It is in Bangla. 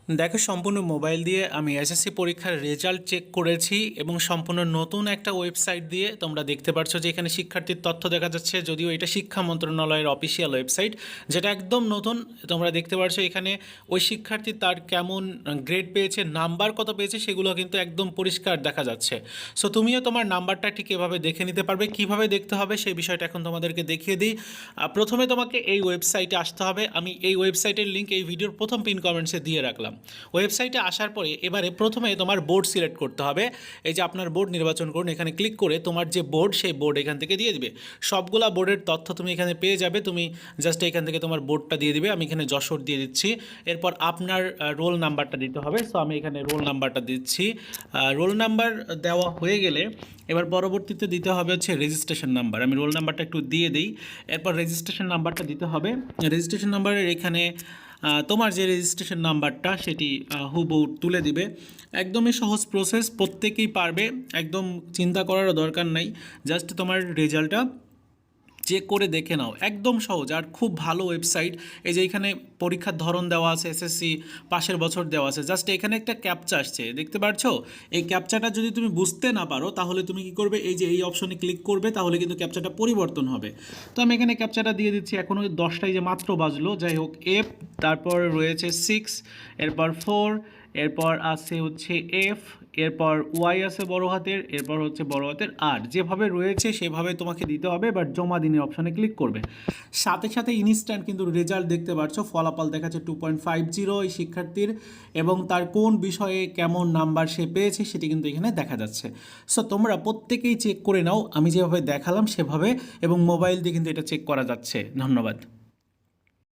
দেখো, সম্পূর্ণ মোবাইল দিয়ে আমি এসএসসি পরীক্ষার রেজাল্ট চেক করেছি এবং সম্পূর্ণ নতুন একটা ওয়েবসাইট দিয়ে তোমরা দেখতে পাচ্ছ যে এখানে শিক্ষার্থীর তথ্য দেখা যাচ্ছে, যদিও এটা শিক্ষা মন্ত্রণালয়ের অফিসিয়াল ওয়েবসাইট, যেটা একদম নতুন। তোমরা দেখতে পাচ্ছ এখানে ওই শিক্ষার্থী তার কেমন গ্রেড পেয়েছে, নাম্বার কত পেয়েছে, সেগুলো কিন্তু একদম পরিষ্কার দেখা যাচ্ছে। সো তুমিও তোমার নাম্বারটা ঠিক এভাবে দেখে নিতে পারবে। কিভাবে দেখতে হবে সেই বিষয়টা এখন তোমাদেরকে দেখিয়ে দিই। প্রথমে তোমাকে এই ওয়েবসাইটে আসতে হবে। আমি এই ওয়েবসাইটের লিঙ্ক এই ভিডিওর প্রথম পিন কমেন্টসে দিয়ে রাখলাম। ওয়েবসাইটে আসার পরে এবারে প্রথমে তোমার বোর্ড সিলেক্ট করতে হবে। এই যে আপনার বোর্ড নির্বাচন করুন, এখানে ক্লিক করে তোমার যে বোর্ড সেই বোর্ড এখান থেকে দিয়ে দিবে। সবগুলা বোর্ডের তথ্য তুমি এখানে পেয়ে যাবে। তুমি জাস্ট এখান থেকে তোমার বোর্ডটা দিয়ে দিবে। আমি এখানে যশোর দিয়ে দিচ্ছি। এরপর আপনার রোল নাম্বারটা দিতে হবে। সো আমি এখানে রোল নাম্বারটা দিচ্ছি। রোল নাম্বার দেওয়া হয়ে গেলে এবার পরবর্তীতে দিতে হবে হচ্ছে রেজিস্ট্রেশন নাম্বার। আমি রোল নাম্বারটা একটু দিয়ে দিই। এরপর রেজিস্ট্রেশন নাম্বারটা দিতে হবে। রেজিস্ট্রেশন নাম্বারের এখানে তোমার যে রেজিস্ট্রেশন নাম্বারটা সেটি হুবহু তুলে দিবে। একদমই সহজ প্রসেস, প্রত্যেকেই পারবে, একদম চিন্তা করারও দরকার নাই। জাস্ট তোমার রেজাল্টটা চেক করে দেখে নাও, একদম সহজ আর খুব ভালো ওয়েবসাইট। এই যে এখানে পরীক্ষার ধরন দেওয়া আছে, এসএসসি পাশের বছর দেওয়া আছে। জাস্ট এখানে একটা ক্যাপচা আসছে, দেখতে পাচ্ছ? এই ক্যাপচাটা যদি তুমি বুঝতে না পারো তাহলে তুমি কি করবে, এই যে এই অপশনে ক্লিক করবে, তাহলে কিন্তু ক্যাপচাটা পরিবর্তন হবে। তো আমি এখানে ক্যাপচাটা দিয়ে দিচ্ছি। এখনও 10টাই যে মাত্র বাজলো, যাই হোক। এফ, তারপর রয়েছে 6, এরপর 4, এরপর আছে হচ্ছে এফ, এরপর ওয়াই আছে বড় হাতের, এরপর হচ্ছে বড় হাতের আর। যেভাবে রয়েছে সেভাবে তোমাকে দিতে হবে। এবার জমা দিনের অপশানে ক্লিক করবে। সাথে সাথে ইনস্ট্যান্ট কিন্তু রেজাল্ট দেখতে পাচ্ছ, ফলাফল দেখাচ্ছে 2.50 এই শিক্ষার্থীর, এবং তার কোন বিষয়ে কেমন নাম্বার সে পেয়েছে সেটি কিন্তু এখানে দেখা যাচ্ছে। সো তোমরা প্রত্যেকেই চেক করে নাও আমি যেভাবে দেখালাম সেভাবে, এবং মোবাইল দিয়ে কিন্তু এটা চেক করা যাচ্ছে। ধন্যবাদ।